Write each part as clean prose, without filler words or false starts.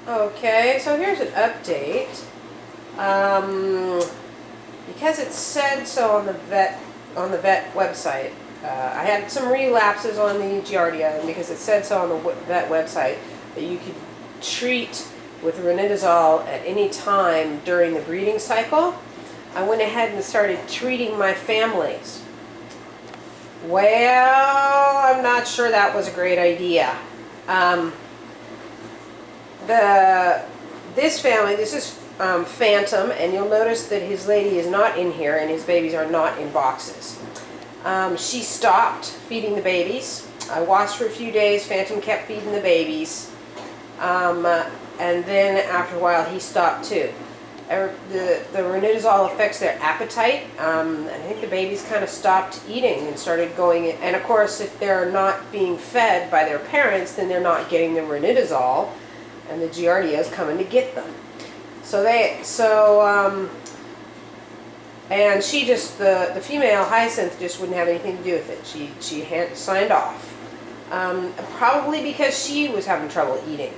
Okay, so here's an update. Because it said so on the vet website, I had some relapses on the Giardia, and because it said so on the vet website that you could treat with ranidazole at any time during the breeding cycle, I went ahead and started treating my families. Well, I'm not sure that was a great idea. This family, this is Phantom, and you'll notice that his lady is not in here and his babies are not in boxes. She stopped feeding the babies. I watched for a few days. Phantom kept feeding the babies. And then after a while he stopped too. The ranidazole affects their appetite. I think the babies kind of stopped eating and started going, and of course if they're not being fed by their parents, then they're not getting the ranidazole, and the Giardia is coming to get them. And she just, the female Hyacinth just wouldn't have anything to do with it. She had signed off. Probably because she was having trouble eating.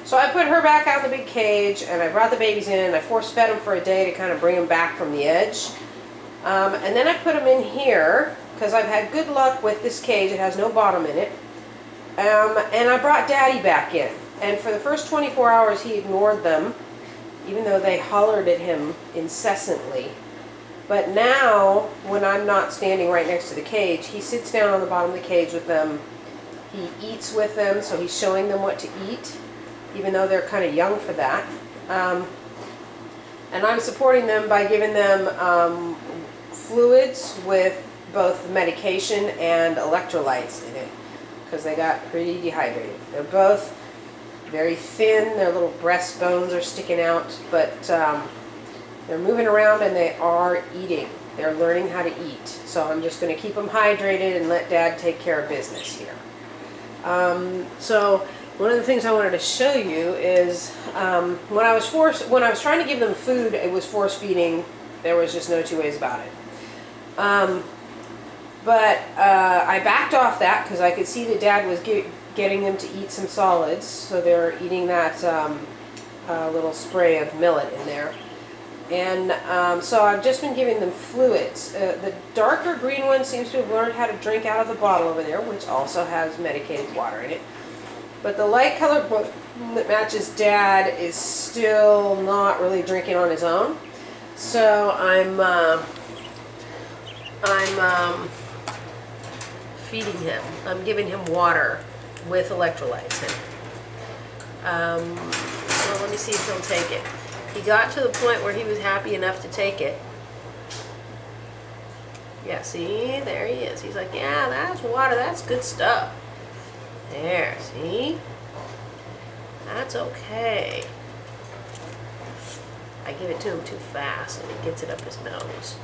So I put her back out in the big cage, and I brought the babies in. I force fed them for a day to kind of bring them back from the edge. And then I put them in here, because I've had good luck with this cage. It has no bottom in it. And I brought Daddy back in. And for the first 24 hours he ignored them, even though they hollered at him incessantly. But now, when I'm not standing right next to the cage, he sits down on the bottom of the cage with them. He eats with them, so he's showing them what to eat, even though they're kind of young for that. And I'm supporting them by giving them fluids with both medication and electrolytes in it, because they got pretty dehydrated. They're both very thin, their little breastbones are sticking out, but they're moving around and they are eating. They're learning how to eat. So I'm just going to keep them hydrated and let Dad take care of business here. So one of the things I wanted to show you is when I was trying to give them food, it was force feeding. There was just no two ways about it. But I backed off that because I could see that Dad was getting them to eat some solids, so they're eating that little spray of millet in there. And so I've just been giving them fluids. The darker green one seems to have learned how to drink out of the bottle over there, which also has medicated water in it. But the light colored one that matches Dad is still not really drinking on his own. So I'm feeding him. I'm giving him water with electrolytes in it. So let me see if he'll take it. He got to the point where he was happy enough to take it. Yeah, see? There he is. He's like, yeah, that's water. That's good stuff. There, see? That's okay. I give it to him too fast and he gets it up his nose.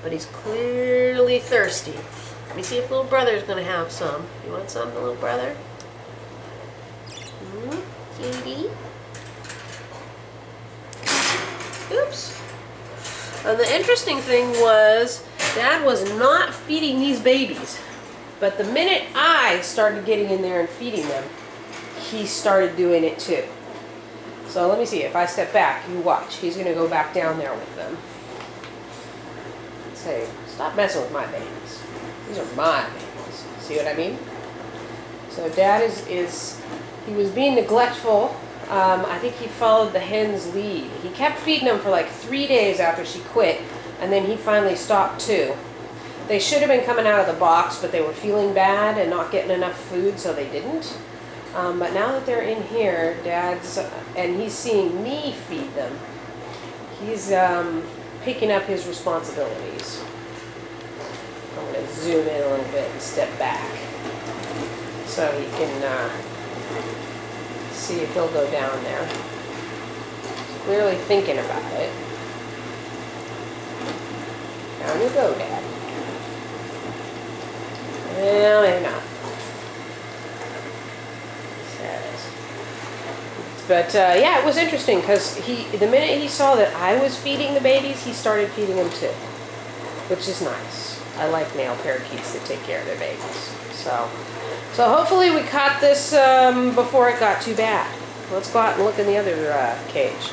But he's clearly thirsty. Let me see if little brother's going to have some. You want some, little brother? Cutie? Oops. And the interesting thing was, Dad was not feeding these babies. But the minute I started getting in there and feeding them, he started doing it too. So let me see, if I step back, you watch. He's going to go back down there with them. Say, stop messing with my babies. These are my babies. See what I mean? So Dad he was being neglectful. I think he followed the hen's lead. He kept feeding them for like 3 days after she quit, and then he finally stopped too. They should have been coming out of the box, but they were feeling bad and not getting enough food, so they didn't. But now that they're in here, and he's seeing me feed them, he's picking up his responsibilities. I'm going to zoom in a little bit and step back so he can see if he'll go down there. He's clearly thinking about it. Down you go, Dad. Well, maybe not. But yeah, it was interesting because the minute he saw that I was feeding the babies, he started feeding them too, which is nice. I like male parakeets that take care of their babies. So So hopefully we caught this before it got too bad. Let's go out and look in the other cage.